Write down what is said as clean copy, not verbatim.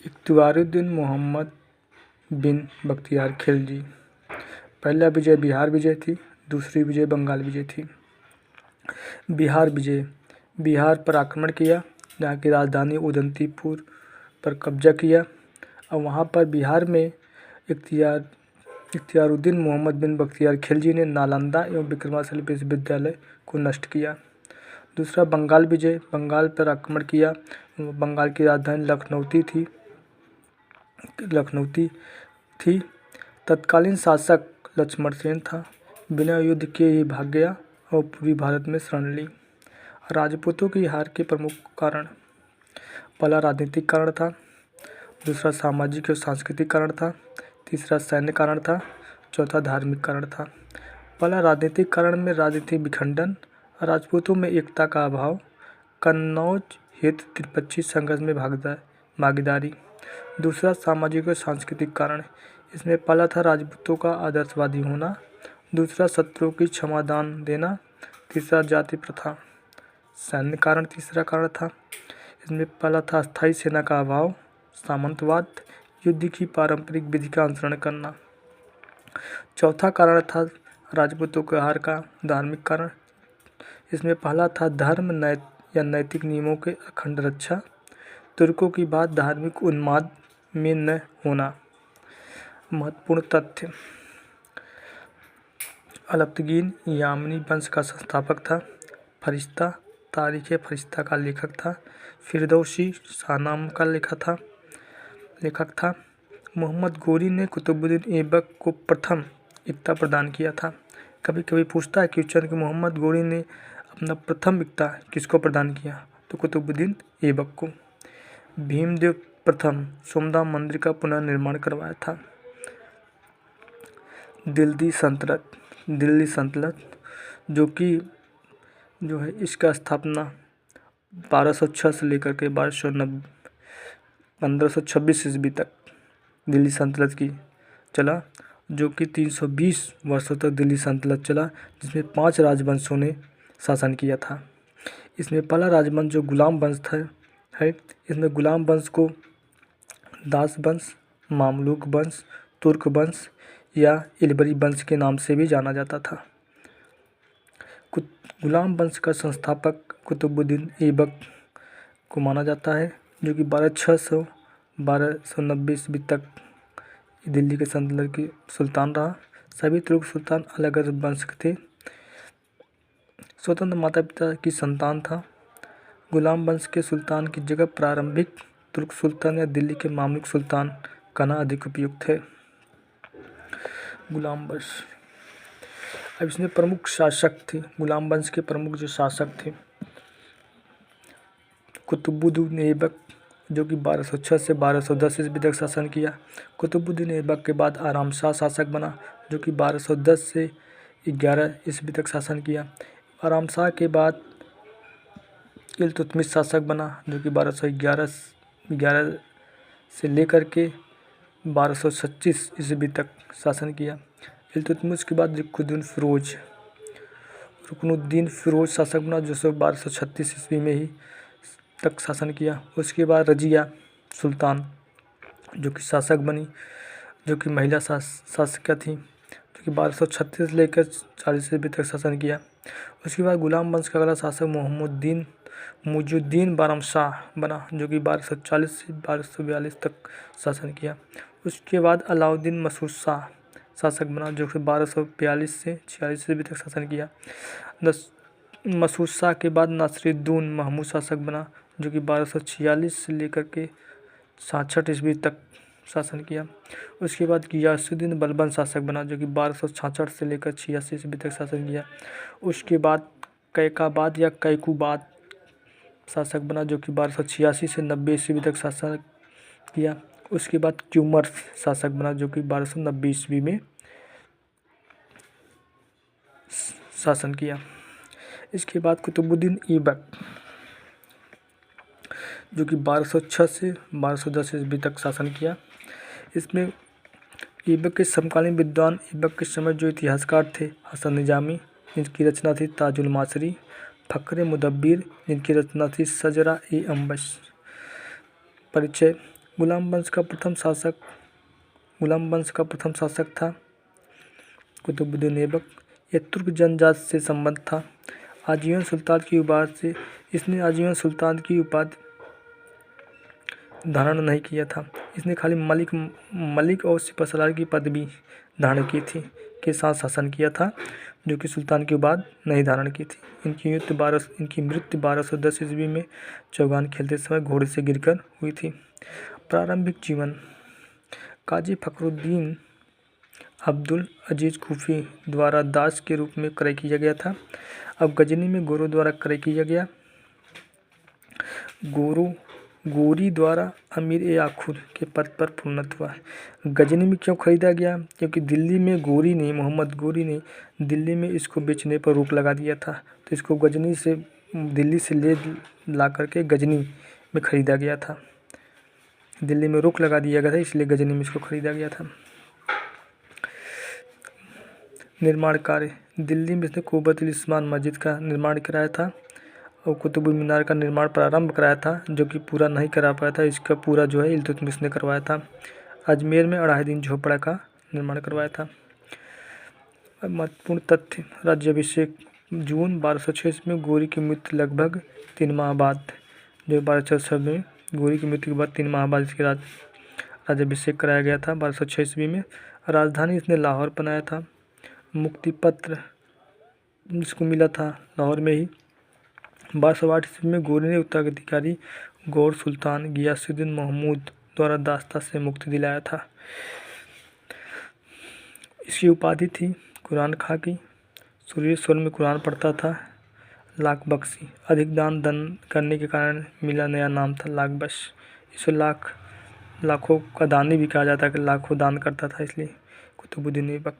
इख्तियारुद्दीन मोहम्मद बिन बख्तियार खिलजी। पहला विजय बिहार विजय थी, दूसरी विजय बंगाल विजय थी। बिहार विजय, बिहार पर आक्रमण किया, जहाँ की राजधानी उदंतीपुर पर कब्जा किया और वहाँ पर बिहार में इख्तियारुद्दीन मोहम्मद बिन बख्तियार खिलजी ने नालंदा एवं विक्रमाशिला विश्वविद्यालय को नष्ट किया। दूसरा बंगाल विजय, बंगाल पर आक्रमण किया, बंगाल की राजधानी लखनऊ थी। तत्कालीन शासक लक्ष्मण सेन था, बिना युद्ध के ही भाग गया और पूर्वी भारत में शरण ली। राजपूतों की हार के प्रमुख कारण, पहला राजनीतिक कारण था, दूसरा सामाजिक और सांस्कृतिक कारण था, तीसरा सैन्य कारण था, चौथा धार्मिक कारण था। पहला राजनीतिक कारण में राजनीतिक विखंडन, राजपूतों में एकता का अभाव, कन्नौज हेतु त्रिपक्षीय संघर्ष में भागीदारी। दूसरा सामाजिक और सांस्कृतिक कारण, इसमें पहला था राजपूतों का आदर्शवादी होना, दूसरा शत्रुओं की क्षमादान देना, तीसरा जाति प्रथा। सैन्य कारण तीसरा कारण था, इसमें पहला था अस्थायी सेना का अभाव, सामंतवाद, युद्ध की पारंपरिक विधि का अनुसरण करना। चौथा कारण था राजपूतों के हार का धार्मिक कारण, इसमें पहला था धर्म या नैतिक नियमों के अखंड रक्षा, तुर्कों की बात धार्मिक उन्माद में न होना। महत्वपूर्ण तथ्य, अलब्तगीन यामनी वंश का संस्थापक था। फरिश्ता, तारीख़ फरिश्ता का लेखक था। फिरदौसी शाहनामा का लेखक था। मोहम्मद गोरी ने कुतुबुद्दीन ऐबक को प्रथम इक्ता प्रदान किया था। कभी कभी पूछता है क्वेश्चन कि मोहम्मद गोरी ने अपना प्रथम इक्ता किसको प्रदान किया, तो कुतुबुद्दीन ऐबक को। भीमदेव प्रथम सोमनाथ मंदिर का पुनर्निर्माण करवाया था। दिल्ली सल्तनत जो है इसका स्थापना 1206 से लेकर के 1526 ईस्वी तक दिल्ली सल्तनत की चला, जो कि 320 वर्षों तक दिल्ली सल्तनत चला, जिसमें 5 राजवंशों ने शासन किया था। इसमें पहला राजवंश जो गुलाम वंश है, इसमें गुलाम वंश को दास वंश, मामलूक वंश, तुर्क वंश या इलबरी वंश के नाम से भी जाना जाता था। गुलाम वंश का संस्थापक कुतुबुद्दीन ऐबक को माना जाता है, जो कि 1290 ईस्वी तक दिल्ली के सल्तनत की सुल्तान रहा। सभी तुर्क सुल्तान अलग अलग वंश के थे, स्वतंत्र माता पिता की संतान था। गुलाम वंश के सुल्तान की जगह प्रारंभिक तुर्क सुल्तान या दिल्ली के मामलुक सुल्तान कहना अधिक उपयुक्त है। गुलाम वंश, अब इसमें प्रमुख शासक थे, गुलाम वंश के प्रमुख जो शासक थे, कुतुबुद्दीन ऐबक, जो कि 1206 से 1210 ईस्वी तक शासन किया। कुतुबुद्दीन ऐबक के बाद आराम शाह शासक बना, जो कि 1210 से 11 ईस्वी तक शासन किया। आराम शाह के बाद इल्तुतमिश शासक बना, जो कि 1211 से लेकर के 1226 ईस्वी तक शासन किया। इल्तुतमिश के बाद रुकनुद्दीन फिरोज शासक बना, जो 1236 ईस्वी में ही तक शासन किया। उसके बाद रजिया सुल्तान जो कि शासक बनी, जो कि महिला शासक थी, जो कि 1236 लेकर 40 ईस्वी तक शासन किया। उसके बाद गुलाम वंश का अगला शासक मुइजुद्दीन बारामशाह बना, जो कि 1240 से 1242 तक शासन किया। उसके बाद अलाउद्दीन मसूद शाह शासक बना, जो कि 1242 से 46 ईस्वी तक शासन किया। मसूद शाह के बाद नासिरुद्दीन महमूद शासक बना, जो कि 1246 से लेकर के 66 ईस्वी तक शासन किया। उसके बाद गियासुद्दीन बलबन शासक बना, जो कि 1266 से लेकर 86 ईस्वी तक शासन किया। उसके बाद कैकुबाद शासक बना, जो कि 1286 से 90 ईस्वी तक शासन किया। उसके बाद क्यूमर शासक बना, जो कि 1290 ईस्वी में शासन किया। इसके बाद कुतुबुद्दीन ऐबक, जो कि 1206 से 1210 ईस्वी तक शासन किया। इसमें ऐबक के समकालीन विद्वान, ऐबक के समय जो इतिहासकार थे, हसन निजामी, जिनकी रचना थी ताजुल मासरी, फ़ख्र मुदब्बिर, जिनकी रचना थी शजरा ए अम्बस। परिचय, गुलाम वंश का प्रथम शासक था कुतुबुद्दीन ऐबक। यह तुर्क जनजाति से संबंध था। आजीवन सुल्तान की उपाधि से इसने आजीवन सुल्तान की उपाधि धारण नहीं किया था। इसने खाली मलिक और सिपहसालार की पदवी धारण की थी के साथ शासन किया था, जो कि सुल्तान की उपाधि नहीं धारण की थी। इनकी मृत्यु 1210 ईस्वी में चौगान खेलते समय घोड़े से गिरकर हुई थी। प्रारंभिक जीवन काजी फखरुद्दीन अब्दुल अजीज खूफी द्वारा दास के रूप में क्रय किया गया था। अब गजनी में गोरों द्वारा क्रय किया गया। गोरी द्वारा अमीर ए आखुर के पद पर प्रोन्नत हुआ। गजनी में क्यों खरीदा गया? क्योंकि दिल्ली में मोहम्मद गोरी ने दिल्ली में इसको बेचने पर रोक लगा दिया था, तो इसको दिल्ली से ले ला करके गजनी में खरीदा गया था। दिल्ली में रोक लगा दिया गया था, इसलिए गजनी में इसको खरीदा गया था। निर्माण कार्य दिल्ली में इसने कुतुब-उल-इस्लाम मस्जिद का निर्माण कराया था और कुतुब मीनार का निर्माण प्रारंभ कराया था, जो कि पूरा नहीं करा पाया था। इसका पूरा जो है इल्तुतमिश ने करवाया था। अजमेर में 2.5 दिन झोपड़ा का निर्माण करवाया था। अब महत्वपूर्ण तथ्य राज्याभिषेक जून 1206 में गोरी की मृत्यु लगभग 3 माह बाद, जो 1206 में गोरी की मृत्यु के बाद 3 माह बाद इसके राज्याभिषेक कराया गया था 1206 ईस्वी में। राजधानी इसने लाहौर बनाया था। मुक्ति पत्र जिसको मिला था लाहौर में ही। 1208 ईस्वी में गोरी ने उत्तराधिकारी गौर सुल्तान गियासुद्दीन महमूद द्वारा दास्ता से मुक्ति दिलाया था। इसकी उपाधि थी कुरान खां की। सूर्येश्वर में कुरान पढ़ता था। लाख बख्शी अधिक दान करने के कारण मिला नया नाम था लाख बख्श। इसे लाखों का दानी भी कहा जाता है कि लाखों दान करता था, इसलिए कुतुबुद्दीन ऐबक।